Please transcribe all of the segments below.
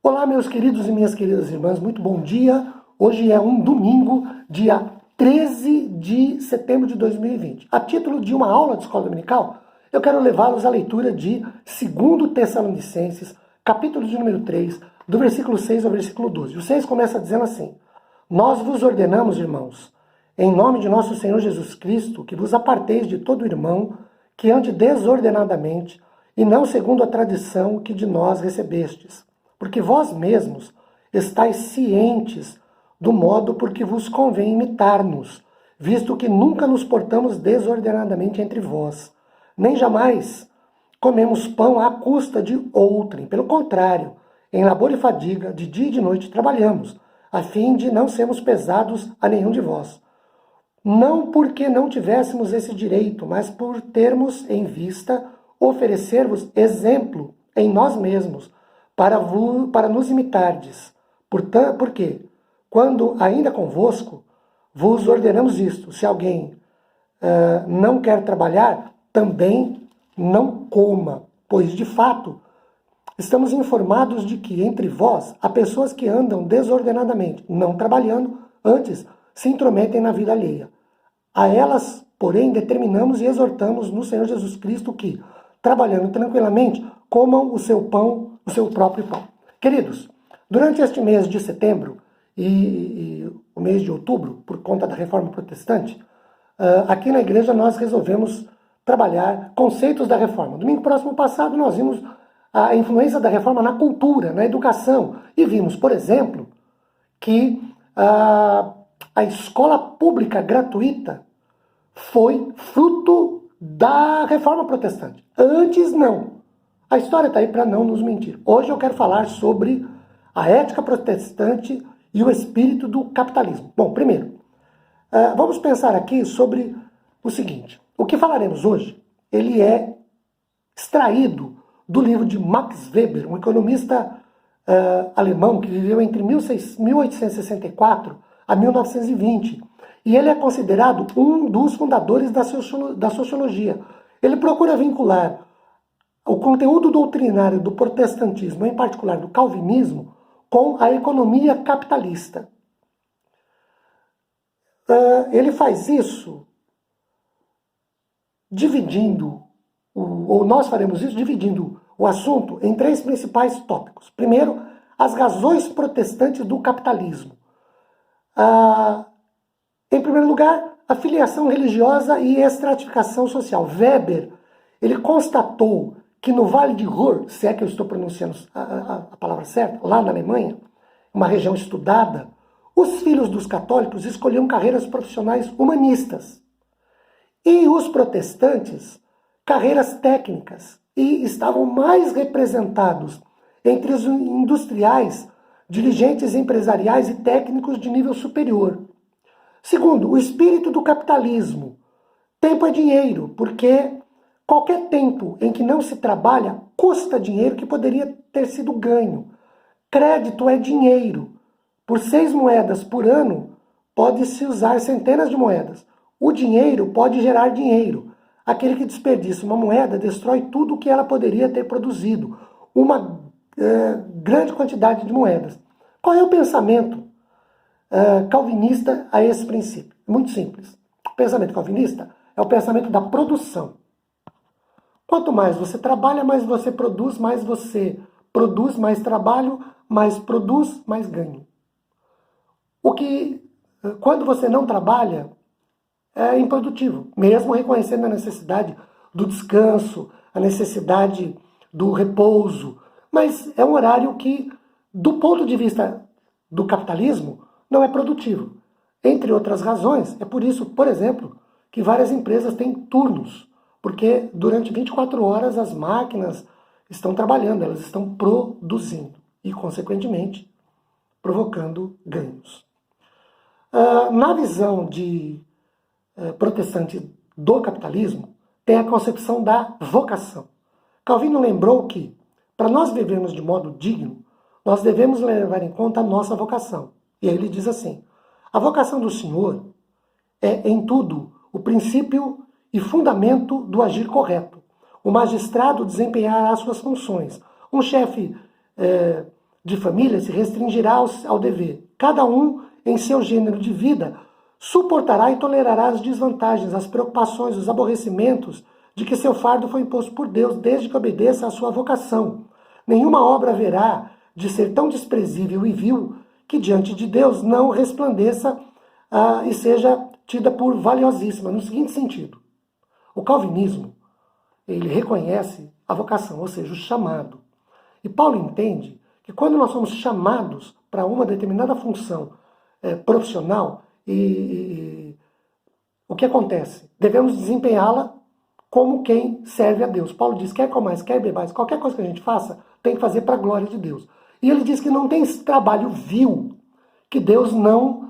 Olá, meus queridos e minhas queridas irmãs, muito bom dia. Hoje é um domingo, dia 13 de setembro de 2020. A título de uma aula de escola dominical, eu quero levá-los à leitura de 2 Tessalonicenses, capítulo de número 3, do versículo 6 ao versículo 12. O 6 começa dizendo assim: Nós vos ordenamos, irmãos, em nome de nosso Senhor Jesus Cristo, que vos aparteis de todo irmão que ande desordenadamente e não segundo a tradição que de nós recebestes. Porque vós mesmos estáis cientes do modo por que vos convém imitar-nos, visto que nunca nos portamos desordenadamente entre vós, nem jamais comemos pão à custa de outrem. Pelo contrário, em labor e fadiga, de dia e de noite trabalhamos, a fim de não sermos pesados a nenhum de vós. Não porque não tivéssemos esse direito, mas por termos em vista oferecer-vos exemplo em nós mesmos, para nos imitardes. Porque, quando ainda convosco, vos ordenamos isto: se alguém não quer trabalhar, também não coma, pois, de fato, estamos informados de que entre vós há pessoas que andam desordenadamente, não trabalhando, antes se intrometem na vida alheia. A elas, porém, determinamos e exortamos no Senhor Jesus Cristo que, trabalhando tranquilamente, comam o seu pão, o seu próprio pão. Queridos, durante este mês de setembro e o mês de outubro, por conta da Reforma Protestante, aqui na igreja nós resolvemos trabalhar conceitos da Reforma. Domingo próximo passado nós vimos a influência da Reforma na cultura, na educação, e vimos, por exemplo, que a escola pública gratuita foi fruto da Reforma Protestante. Antes, não. A história está aí para não nos mentir. Hoje eu quero falar sobre a ética protestante e o espírito do capitalismo. Bom, primeiro, vamos pensar aqui sobre o seguinte. O que falaremos hoje, ele é extraído do livro de Max Weber, um economista alemão que viveu entre 1864 a 1920. E ele é considerado um dos fundadores da sociologia. Ele procura vincular o conteúdo doutrinário do protestantismo, em particular do calvinismo, com a economia capitalista. Ele faz isso nós faremos isso dividindo o assunto em 3 principais tópicos. Primeiro, as razões protestantes do capitalismo. Em primeiro lugar, a filiação religiosa e estratificação social. Weber, ele constatou que no Vale de Ruhr, se é que eu estou pronunciando a palavra certa, lá na Alemanha, uma região estudada, os filhos dos católicos escolhiam carreiras profissionais humanistas. E os protestantes, carreiras técnicas. E estavam mais representados entre os industriais, dirigentes empresariais e técnicos de nível superior. Segundo, o espírito do capitalismo. Tempo é dinheiro, porque qualquer tempo em que não se trabalha custa dinheiro que poderia ter sido ganho. Crédito é dinheiro. Por 6 moedas por ano, pode-se usar centenas de moedas. O dinheiro pode gerar dinheiro. Aquele que desperdiça uma moeda destrói tudo o que ela poderia ter produzido. Uma grande quantidade de moedas. Qual é o pensamento calvinista a esse princípio? Muito simples. O pensamento calvinista é o pensamento da produção. Quanto mais você trabalha, mais você produz, mais trabalho, mais produz, mais ganho. Quando você não trabalha, é improdutivo, mesmo reconhecendo a necessidade do descanso, a necessidade do repouso. Mas é um horário que, do ponto de vista do capitalismo, não é produtivo. Entre outras razões, é por isso, por exemplo, que várias empresas têm turnos, porque durante 24 horas as máquinas estão trabalhando, elas estão produzindo e, consequentemente, provocando ganhos. Na visão protestante do capitalismo, tem a concepção da vocação. Calvino lembrou que, para nós vivermos de modo digno, nós devemos levar em conta a nossa vocação. E aí ele diz assim: a vocação do Senhor é, em tudo, o princípio e fundamento do agir correto. O magistrado desempenhará as suas funções. Um chefe de família se restringirá ao dever. Cada um, em seu gênero de vida, suportará e tolerará as desvantagens, as preocupações, os aborrecimentos de que seu fardo foi imposto por Deus, desde que obedeça à sua vocação. Nenhuma obra haverá de ser tão desprezível e vil que diante de Deus não resplandeça e seja tida por valiosíssima, no seguinte sentido. O calvinismo, ele reconhece a vocação, ou seja, o chamado. E Paulo entende que quando nós somos chamados para uma determinada função profissional, o que acontece? Devemos desempenhá-la como quem serve a Deus. Paulo diz, quer comais, quer bebais, qualquer coisa que a gente faça, tem que fazer para a glória de Deus. E ele diz que não tem esse trabalho vil que Deus não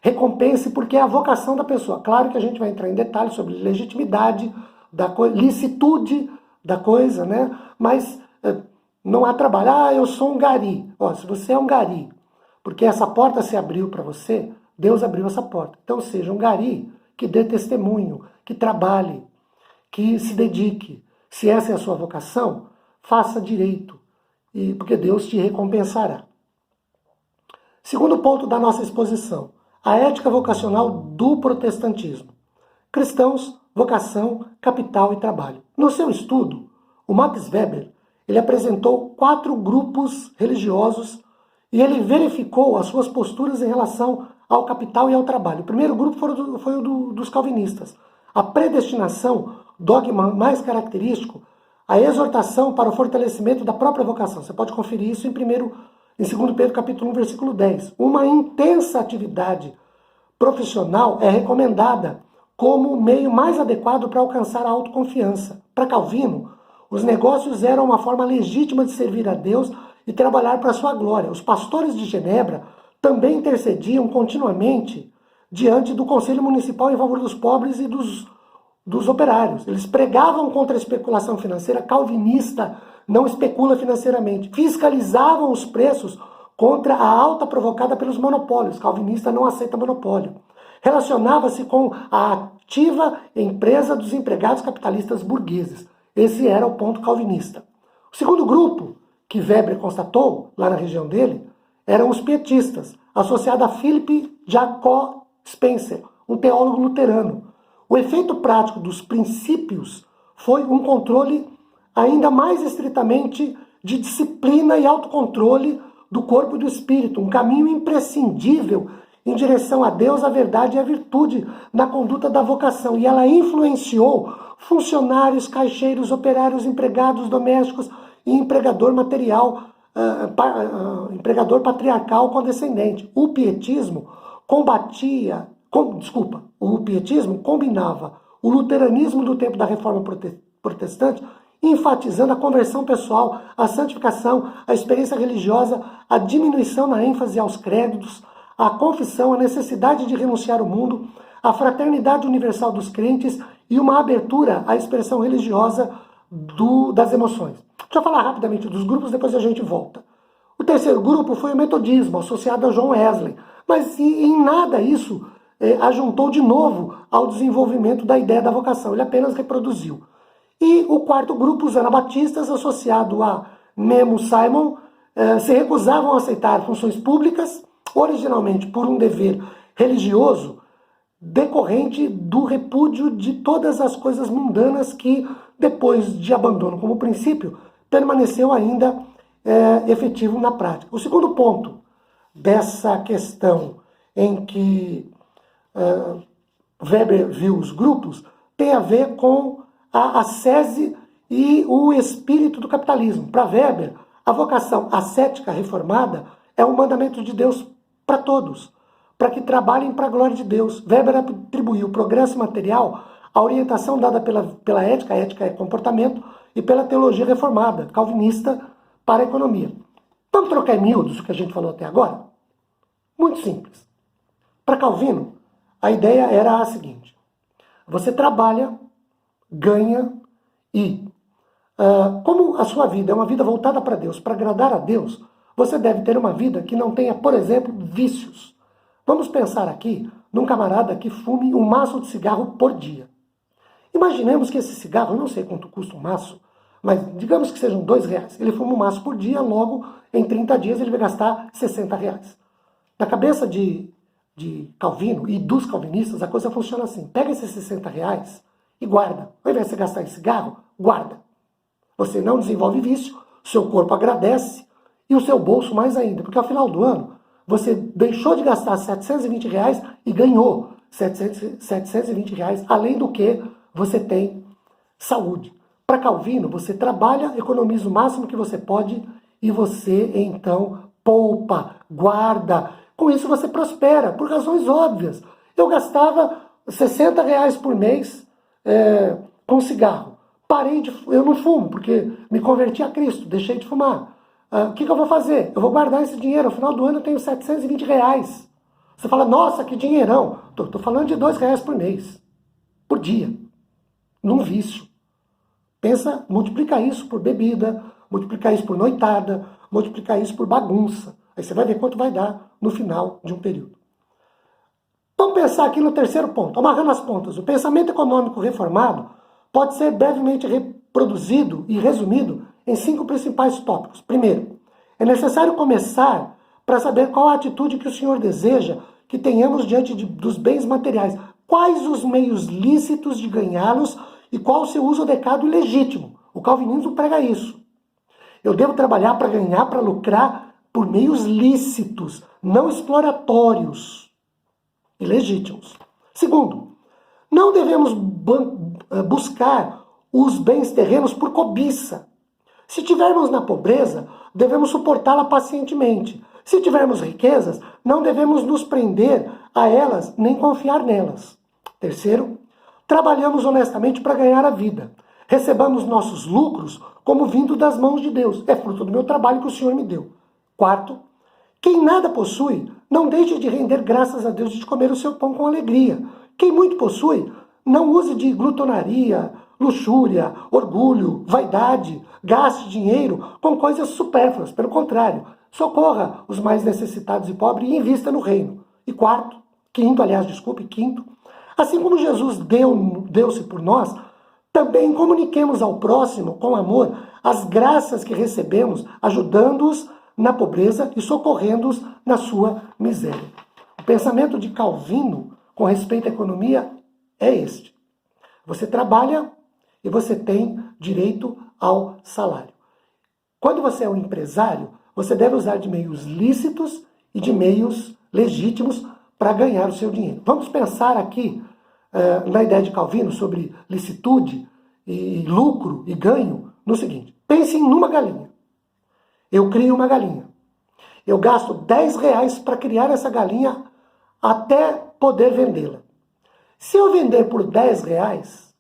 recompense, porque é a vocação da pessoa. Claro que a gente vai entrar em detalhes sobre legitimidade, licitude da coisa, né? Mas não há trabalho. Eu sou um gari. Se você é um gari, porque essa porta se abriu para você, Deus abriu essa porta. Então seja um gari que dê testemunho, que trabalhe, que se dedique. Se essa é a sua vocação, faça direito, porque Deus te recompensará. Segundo ponto da nossa exposição, a ética vocacional do protestantismo. Cristãos, vocação, capital e trabalho. No seu estudo, o Max Weber ele apresentou 4 grupos religiosos e ele verificou as suas posturas em relação ao capital e ao trabalho. O primeiro grupo foi o dos calvinistas. A predestinação, dogma mais característico, a exortação para o fortalecimento da própria vocação. Você pode conferir isso em 2 Pedro capítulo 1, versículo 10. Uma intensa atividade profissional é recomendada como o meio mais adequado para alcançar a autoconfiança. Para Calvino, os negócios eram uma forma legítima de servir a Deus e trabalhar para a sua glória. Os pastores de Genebra também intercediam continuamente diante do Conselho Municipal em favor dos pobres e dos operários. Eles pregavam contra a especulação financeira. Calvinista não especula financeiramente. Fiscalizavam os preços contra a alta provocada pelos monopólios. Calvinista não aceita monopólio. Relacionava-se com a ativa empresa dos empregados capitalistas burgueses. Esse era o ponto calvinista. O segundo grupo que Weber constatou, lá na região dele, eram os pietistas, associado a Philip Jacob Spencer, um teólogo luterano. O efeito prático dos princípios foi um controle ainda mais estritamente de disciplina e autocontrole do corpo e do espírito, um caminho imprescindível em direção a Deus, a verdade e a virtude na conduta da vocação. E ela influenciou funcionários, caixeiros, operários, empregados domésticos e empregador patriarcal condescendente. O pietismo combinava o luteranismo do tempo da Reforma Protestante, enfatizando a conversão pessoal, a santificação, a experiência religiosa, a diminuição na ênfase aos créditos, a confissão, a necessidade de renunciar ao mundo, a fraternidade universal dos crentes e uma abertura à expressão religiosa das emoções. Deixa eu falar rapidamente dos grupos, depois a gente volta. O terceiro grupo foi o metodismo, associado a John Wesley, mas em nada isso ajuntou de novo ao desenvolvimento da ideia da vocação, ele apenas reproduziu. E o quarto grupo, os anabatistas, associado a Nemo Simon, se recusavam a aceitar funções públicas, originalmente por um dever religioso, decorrente do repúdio de todas as coisas mundanas que, depois de abandono como princípio, permaneceu ainda efetivo na prática. O segundo ponto dessa questão em que Weber viu os grupos tem a ver com a ascese e o espírito do capitalismo. Para Weber, a vocação ascética reformada é um mandamento de Deus para todos, para que trabalhem para a glória de Deus. Weber atribuiu o progresso material à orientação dada pela ética, a ética é comportamento, e pela teologia reformada, calvinista, para a economia. Vamos trocar em miúdos o que a gente falou até agora? Muito simples. Para Calvino, a ideia era a seguinte: você trabalha, ganha e, como a sua vida é uma vida voltada para Deus, para agradar a Deus, você deve ter uma vida que não tenha, por exemplo, vícios. Vamos pensar aqui num camarada que fume um maço de cigarro por dia. Imaginemos que esse cigarro, não sei quanto custa um maço, mas digamos que sejam R$2. Ele fuma um maço por dia, logo em 30 dias ele vai gastar R$60. Na cabeça de Calvino e dos calvinistas, a coisa funciona assim: pega esses R$60 e guarda. Ao invés de você gastar em cigarro, guarda. Você não desenvolve vício, seu corpo agradece e o seu bolso mais ainda, porque ao final do ano você deixou de gastar R$720 e ganhou R$720, além do que você tem saúde. Para Calvino, você trabalha, economiza o máximo que você pode e você então poupa, guarda. Com isso você prospera, por razões óbvias. Eu gastava R$60 por mês com cigarro. Eu não fumo, porque me converti a Cristo, deixei de fumar. O que eu vou fazer? Eu vou guardar esse dinheiro, ao final do ano eu tenho R$720. Você fala, nossa, que dinheirão. Estou falando de R$2 por mês, por dia, num vício. Pensa, multiplica isso por bebida, multiplica isso por noitada, multiplica isso por bagunça. Aí você vai ver quanto vai dar no final de um período. Vamos pensar aqui no terceiro ponto, amarrando as pontas. O pensamento econômico reformado pode ser brevemente reproduzido e resumido em 5 principais tópicos. Primeiro, é necessário começar para saber qual a atitude que o Senhor deseja que tenhamos diante dos bens materiais. Quais os meios lícitos de ganhá-los e qual o seu uso adequado e legítimo. O calvinismo prega isso. Eu devo trabalhar para ganhar, para lucrar por meios lícitos, não exploratórios e legítimos. Segundo, não devemos buscar os bens terrenos por cobiça. Se tivermos na pobreza, devemos suportá-la pacientemente. Se tivermos riquezas, não devemos nos prender a elas nem confiar nelas. Terceiro, trabalhamos honestamente para ganhar a vida. Recebamos nossos lucros como vindo das mãos de Deus. É fruto do meu trabalho que o Senhor me deu. Quarto, quem nada possui, não deixe de render graças a Deus e de comer o seu pão com alegria. Quem muito possui, não use de glutonaria, luxúria, orgulho, vaidade, gaste dinheiro com coisas supérfluas. Pelo contrário, socorra os mais necessitados e pobres e invista no reino. E quinto, assim como Jesus deu-se por nós, também comuniquemos ao próximo, com amor, as graças que recebemos, ajudando-os na pobreza e socorrendo-os na sua miséria. O pensamento de Calvino com respeito à economia é este. Você trabalha e você tem direito ao salário. Quando você é um empresário, você deve usar de meios lícitos e de meios legítimos para ganhar o seu dinheiro. Vamos pensar aqui na ideia de Calvino sobre licitude e lucro e ganho no seguinte. Pensem numa galinha. Eu crio uma galinha. Eu gasto R$10 para criar essa galinha até poder vendê-la. Se eu vender por R$10,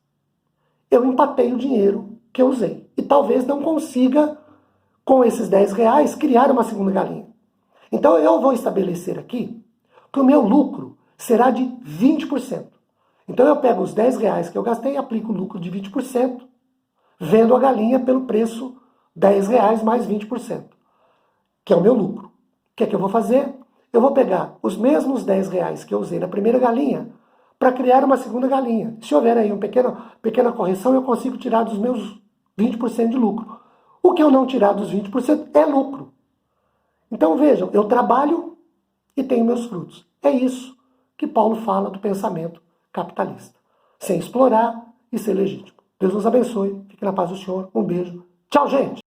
eu empatei o dinheiro que eu usei. E talvez não consiga, com esses R$10, criar uma segunda galinha. Então eu vou estabelecer aqui que o meu lucro será de 20%. Então eu pego os R$10 que eu gastei e aplico o lucro de 20%, vendo a galinha pelo preço R$10 mais 20%, que é o meu lucro. O que é que eu vou fazer? Eu vou pegar os mesmos R$10 que eu usei na primeira galinha para criar uma segunda galinha. Se houver aí uma pequena correção, eu consigo tirar dos meus 20% de lucro. O que eu não tirar dos 20% é lucro. Então vejam, eu trabalho e tenho meus frutos. É isso que Paulo fala do pensamento capitalista. Sem explorar e ser legítimo. Deus nos abençoe. Fique na paz do Senhor. Um beijo. Tchau, gente!